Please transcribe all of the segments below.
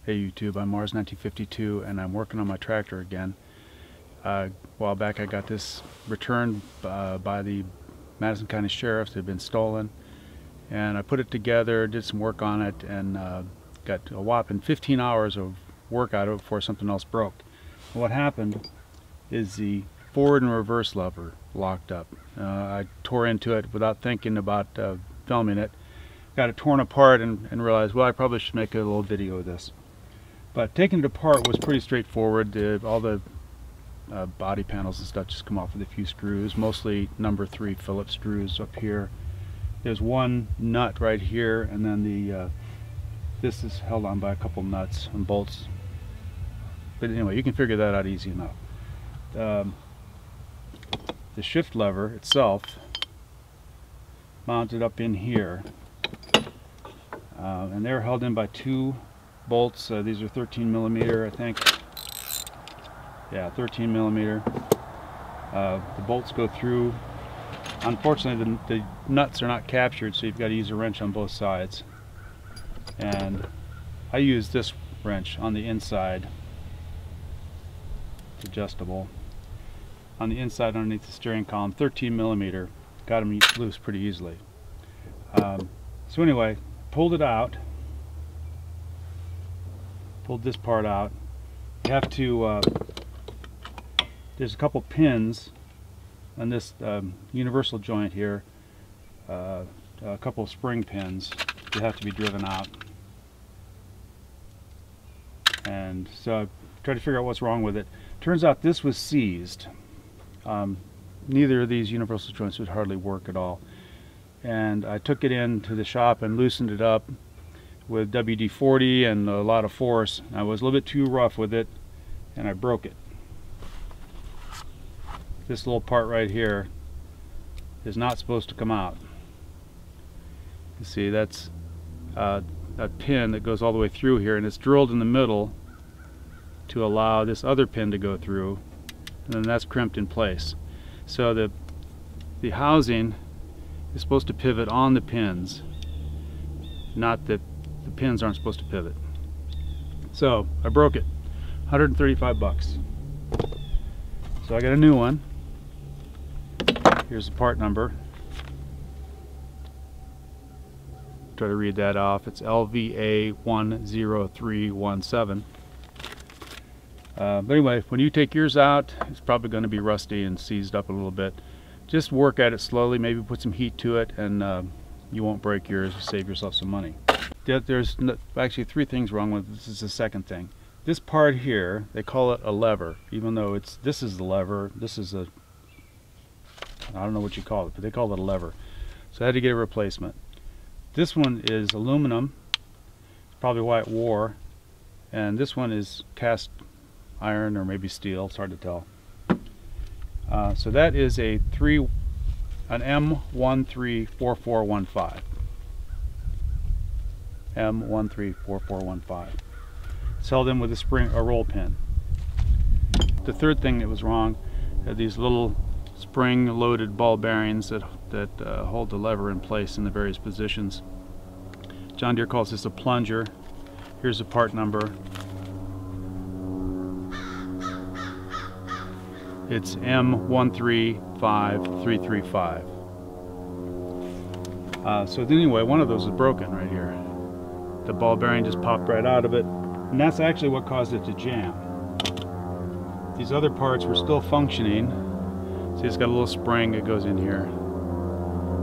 Hey YouTube, I'm Mars1952 and I'm working on my tractor again. A while back I got this returned by the Madison County Sheriffs. It had been stolen, and I put it together, did some work on it, and got a whopping 15 hours of work out of it before something else broke. And what happened is the forward and reverse lever locked up. I tore into it without thinking about filming it. Got it torn apart and realized, well, I probably should make a little video of this. But taking it apart was pretty straightforward. All the body panels and stuff just come off with a few screws, mostly number 3 Phillips screws up here. There's one nut right here, and then this is held on by a couple nuts and bolts. But anyway, you can figure that out easy enough. The shift lever itself mounted up in here, and they're held in by 2 bolts. These are 13 millimeter, I think. Yeah, 13 millimeter. The bolts go through. Unfortunately, the nuts are not captured, so you've got to use a wrench on both sides. And I use this wrench on the inside. It's adjustable. On the inside, underneath the steering column, 13 millimeter. Got them loose pretty easily. So anyway, pulled it out. Pulled this part out. You have to, there's a couple pins on this universal joint here, a couple of spring pins that have to be driven out. And so I tried to figure out what's wrong with it. Turns out this was seized. Neither of these universal joints would hardly work at all. And I took it into the shop and loosened it up with WD-40 and a lot of force. I was a little bit too rough with it, and I broke it. This little part right here is not supposed to come out. You see, that's that pin that goes all the way through here, and it's drilled in the middle to allow this other pin to go through, and then that's crimped in place. So the housing is supposed to pivot on the pins, not that the pins aren't supposed to pivot. So I broke it. 135 bucks. So I got a new one. Here's the part number. Try to read that off. It's LVA10317. But anyway, when you take yours out, it's probably going to be rusty and seized up a little bit. Just work at it slowly, maybe put some heat to it, and you won't break yours. Save yourself some money. There's actually 3 things wrong with it. This is the second thing. This part here, they call it a lever, even though this is the lever. This is I don't know what you call it, but they call it a lever. So I had to get a replacement. This one is aluminum. It's probably why it wore. And this one is cast iron or maybe steel. It's hard to tell. So that is an M134415. M134415. It's held in with a roll pin. The third thing that was wrong, these little spring-loaded ball bearings that hold the lever in place in the various positions. John Deere calls this a plunger. Here's the part number. It's M135335. So anyway, one of those is broken right here. The ball bearing just popped right out of it, and that's actually what caused it to jam. These other parts were still functioning. See, it's got a little spring that goes in here,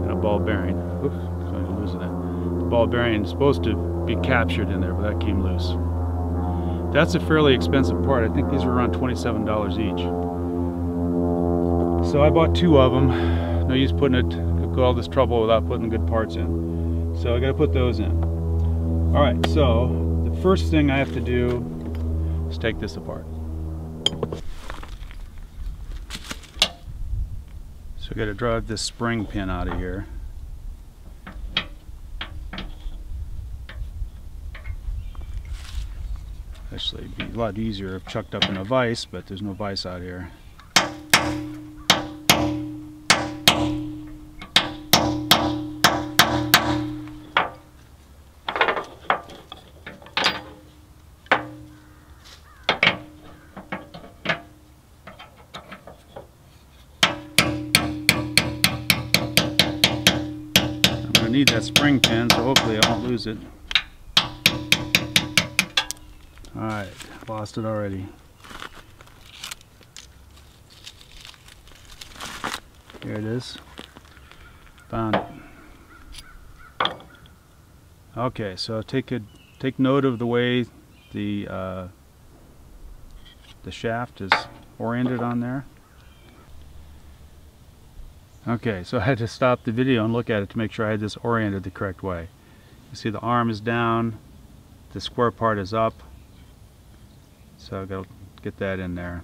and a ball bearing. Oops, I'm losing it. The ball bearing is supposed to be captured in there, but that came loose. That's a fairly expensive part. I think these were around $27 each. So I bought 2 of them. No use putting all this trouble without putting good parts in. So I got to put those in. All right. So the first thing I have to do is take this apart. So I got to drive this spring pin out of here. Actually, it'd be a lot easier if chucked up in a vise, but there's no vise out here. need that spring pin, so hopefully I won't lose it. Alright, lost it already. Here it is. Found it. Okay, so take note of the way the shaft is oriented on there. Okay, so I had to stop the video and look at it to make sure I had this oriented the correct way. You see the arm is down, the square part is up, so I've got to get that in there.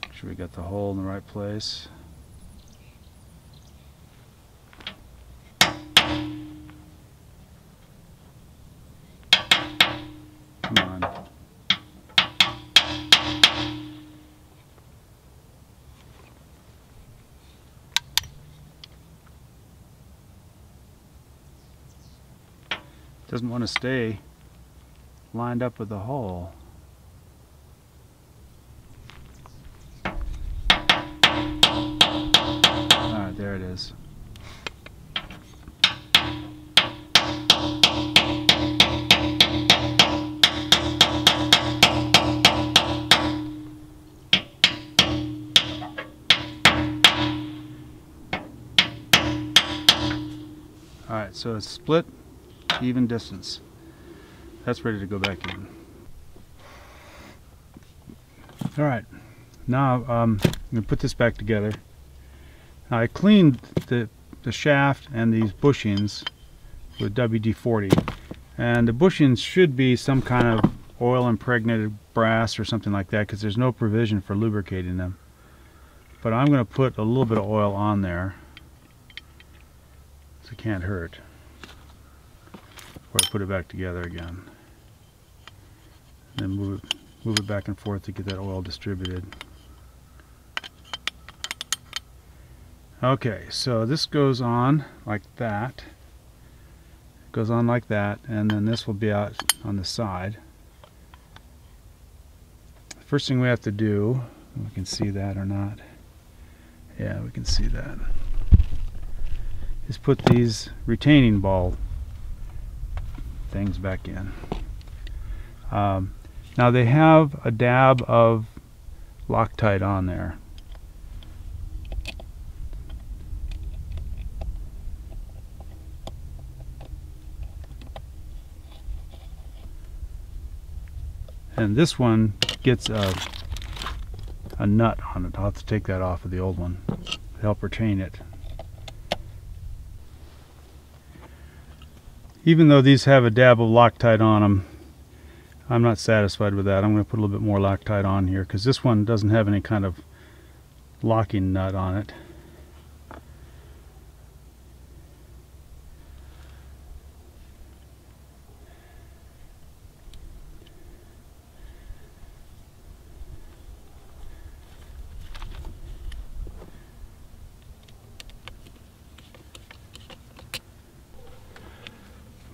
Make sure we got the hole in the right place. Come on. Doesn't want to stay lined up with the hole. Alright, there it is. Alright, so it's split, even distance. That's ready to go back in. Alright, now I'm going to put this back together. Now I cleaned the shaft and these bushings with WD-40. And the bushings should be some kind of oil impregnated brass or something like that, because there's no provision for lubricating them. But I'm going to put a little bit of oil on there. It can't hurt. Or I put it back together again. Then move it back and forth to get that oil distributed. Okay, so this goes on like that. It goes on like that, and then this will be out on the side. First thing we have to do, we can see that or not. Yeah, we can see that. Is put these retaining ball things back in. Now they have a dab of Loctite on there. And this one gets a nut on it. I'll have to take that off of the old one to help retain it. Even though these have a dab of Loctite on them, I'm not satisfied with that. I'm going to put a little bit more Loctite on here because this one doesn't have any kind of locking nut on it.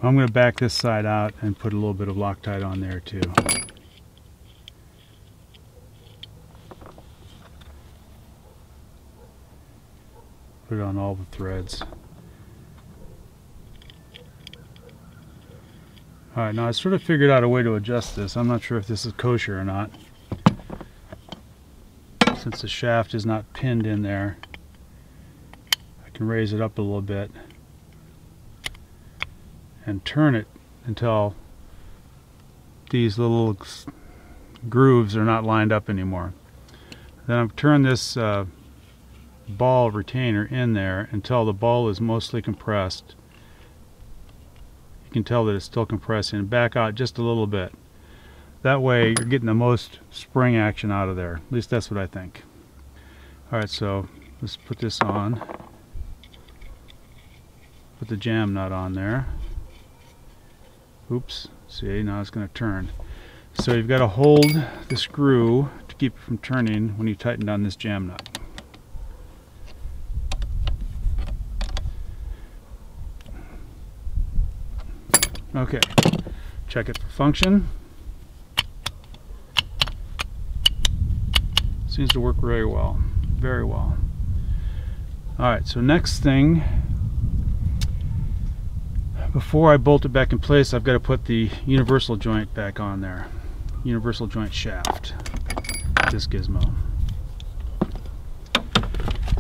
I'm going to back this side out and put a little bit of Loctite on there too. Put it on all the threads. Alright, now I sort of figured out a way to adjust this. I'm not sure if this is kosher or not. Since the shaft is not pinned in there, I can raise it up a little bit and turn it until these little grooves are not lined up anymore. Then I've turned this ball retainer in there until the ball is mostly compressed. You can tell that it's still compressing. Back out just a little bit. That way you're getting the most spring action out of there. At least that's what I think. Alright, so let's put this on. Put the jam nut on there. Oops, see, now it's going to turn. So you've got to hold the screw to keep it from turning when you tighten down this jam nut. Okay, check it for function. Seems to work very well. Very well. Alright, so next thing, before I bolt it back in place, I've got to put the universal joint back on there. Universal joint shaft. This gizmo.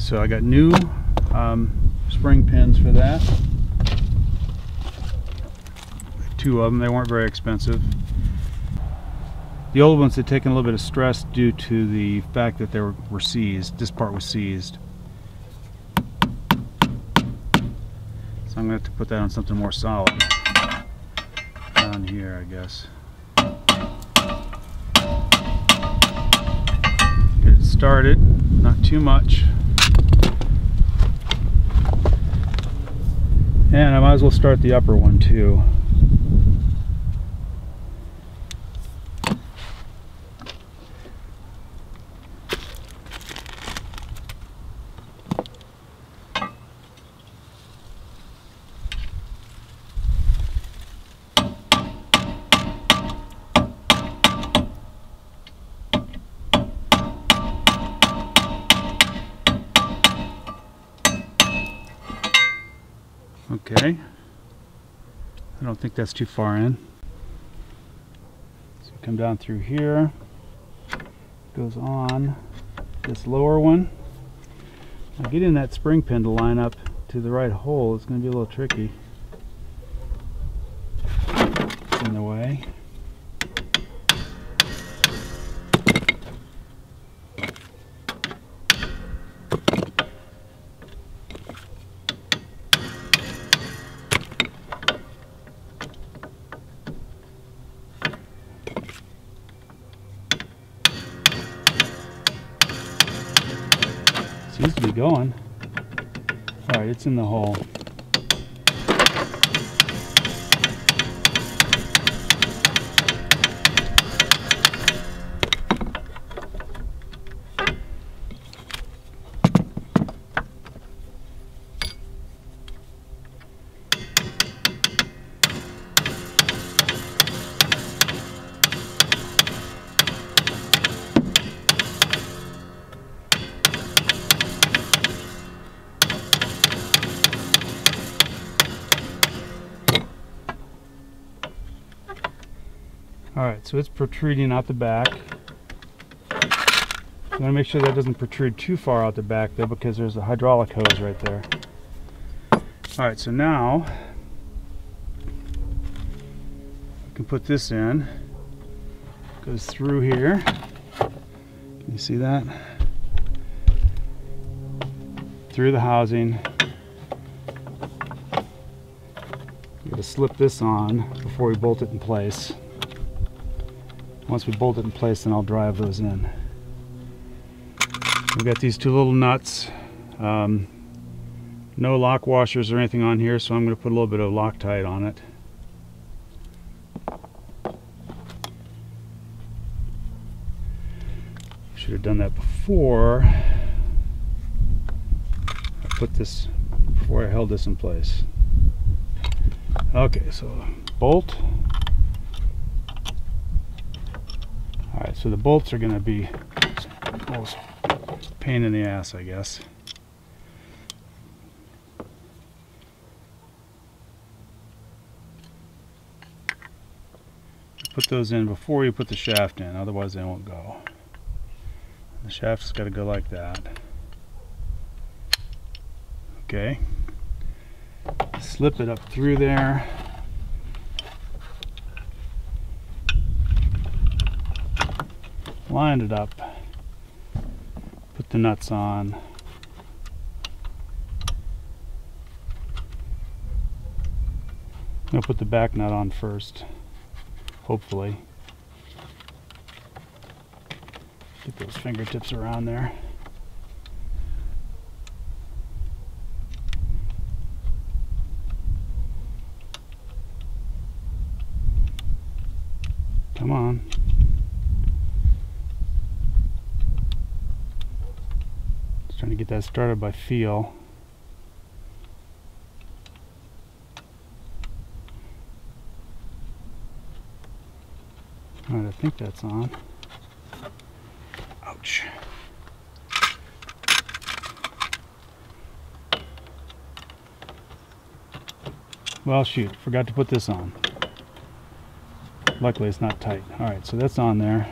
So I got new spring pins for that. 2 of them. They weren't very expensive. The old ones had taken a little bit of stress due to the fact that they were seized. This part was seized. So I'm going to have to put that on something more solid. Down here, I guess. Get it started. Not too much. And I might as well start the upper one too. Okay, I don't think that's too far in. So come down through here, goes on this lower one. Now getting that spring pin to line up to the right hole is going to be a little tricky. It's in the way. Seems to be going. Alright, it's in the hole. Alright, so it's protruding out the back. You want to make sure that doesn't protrude too far out the back though, because there's a hydraulic hose right there. Alright, so now I can put this in. Goes through here. Can you see that? Through the housing. I'm going to slip this on before we bolt it in place. Once we bolt it in place, then I'll drive those in. We've got these 2 little nuts. No lock washers or anything on here, so I'm going to put a little bit of Loctite on it. Should have done that before I put this, before I held this in place. Okay, so bolt. Alright, so the bolts are going to be the most pain in the ass, I guess. Put those in before you put the shaft in, otherwise they won't go. The shaft's got to go like that. Okay. Slip it up through there. Line it up, put the nuts on. I'm going to put the back nut on first, hopefully. Get those fingertips around there. Come on. Trying to get that started by feel. Alright, I think that's on. Ouch. Well, shoot, forgot to put this on. Luckily it's not tight. Alright, so that's on there.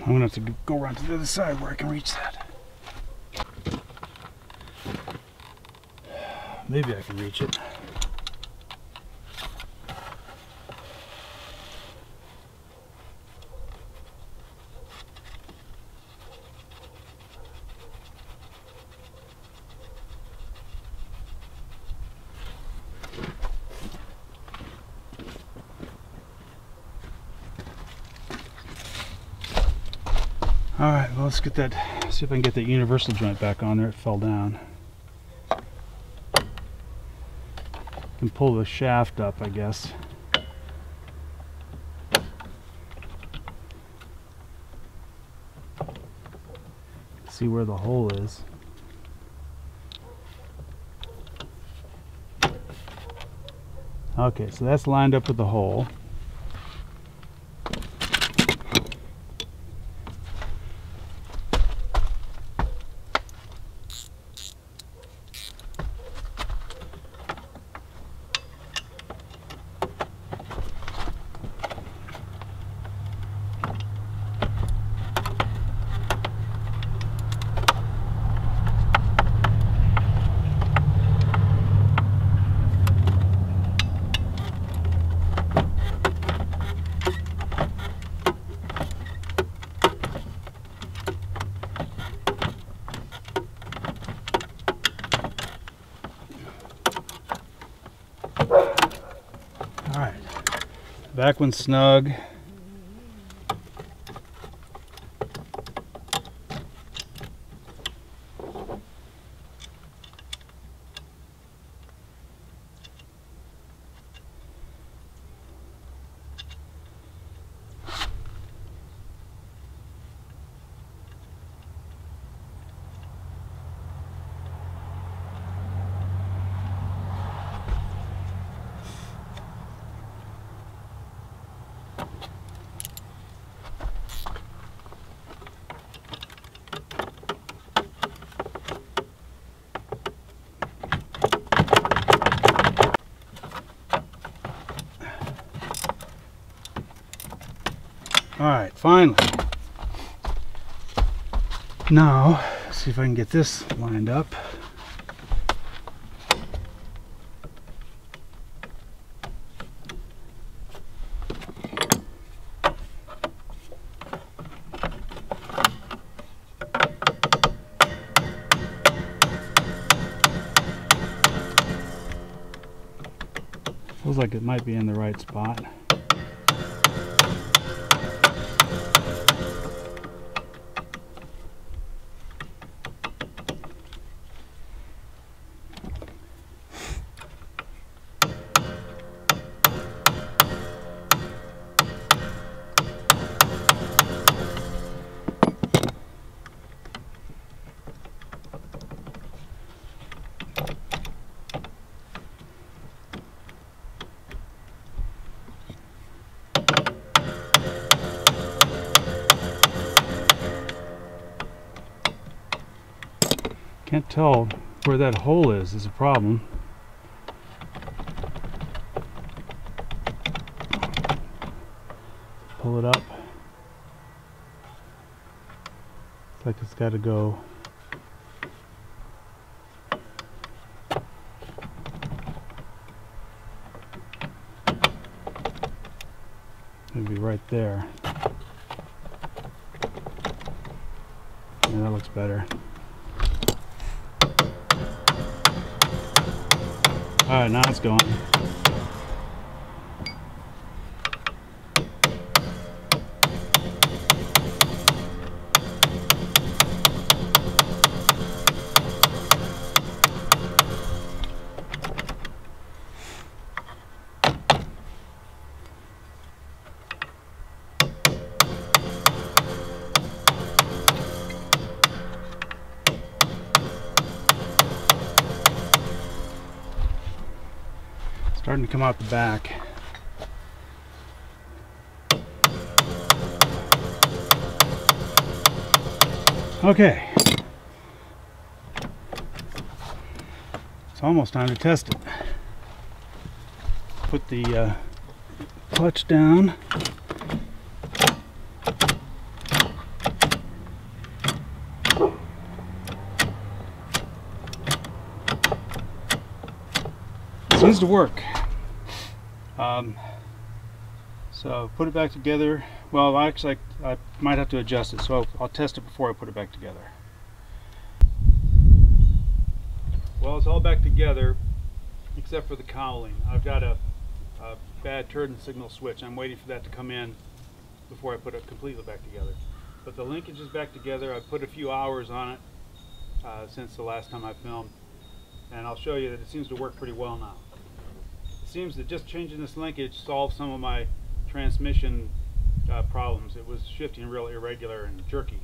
I'm going to have to go around to the other side where I can reach that. Maybe I can reach it. Alright, well, let's get that, see if I can get that universal joint back on there. It fell down. Can pull the shaft up, I guess. See where the hole is. Okay, so that's lined up with the hole. Alright, back one snug. Alright, finally. Now, let's see if I can get this lined up. Feels like it might be in the right spot. Can't tell where that hole is a problem. Pull it up. It's like it's got to go. Maybe right there. Yeah, that looks better. Alright, now it's going. starting to come out the back. Okay, it's almost time to test it. Put the clutch down. Seems to work. So put it back together. Well, actually, I might have to adjust it, so I'll test it before I put it back together. Well, it's all back together except for the cowling. I've got a bad turn signal switch. I'm waiting for that to come in before I put it completely back together. But the linkage is back together. I've put a few hours on it since the last time I filmed, and I'll show you that it seems to work pretty well now. It seems that just changing this linkage solved some of my transmission problems. It was shifting real irregular and jerky.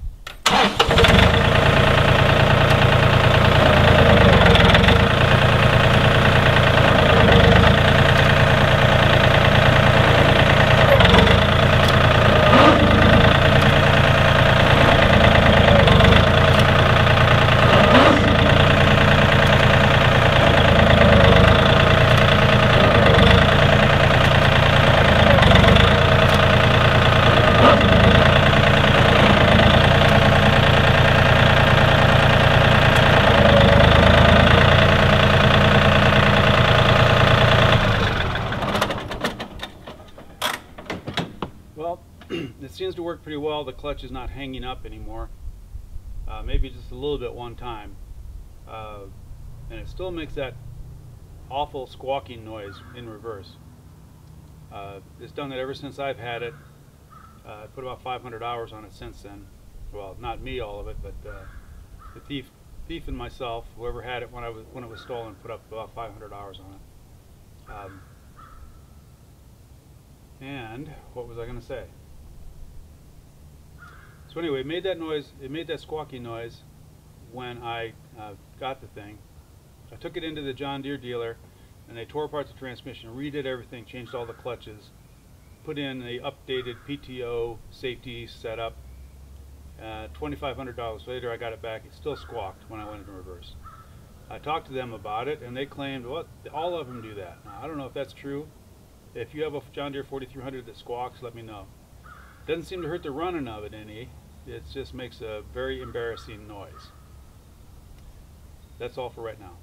Well, it seems to work pretty well. The clutch is not hanging up anymore. Maybe just a little bit one time. And it still makes that awful squawking noise in reverse. It's done that ever since I've had it. I put about 500 hours on it since then. Well, not me, all of it, but the thief and myself, whoever had it when it was stolen, put up about 500 hours on it. And what was I going to say? So anyway, it made that noise. It made that squawky noise when I got the thing. I took it into the John Deere dealer, and they tore apart the transmission, redid everything, changed all the clutches, put in the updated PTO safety setup. $2,500 later, I got it back. It still squawked when I went into reverse. I talked to them about it, and they claimed, well, all of them do that. Now, I don't know if that's true. If you have a John Deere 4300 that squawks, let me know. Doesn't seem to hurt the running of it any. It just makes a very embarrassing noise. That's all for right now.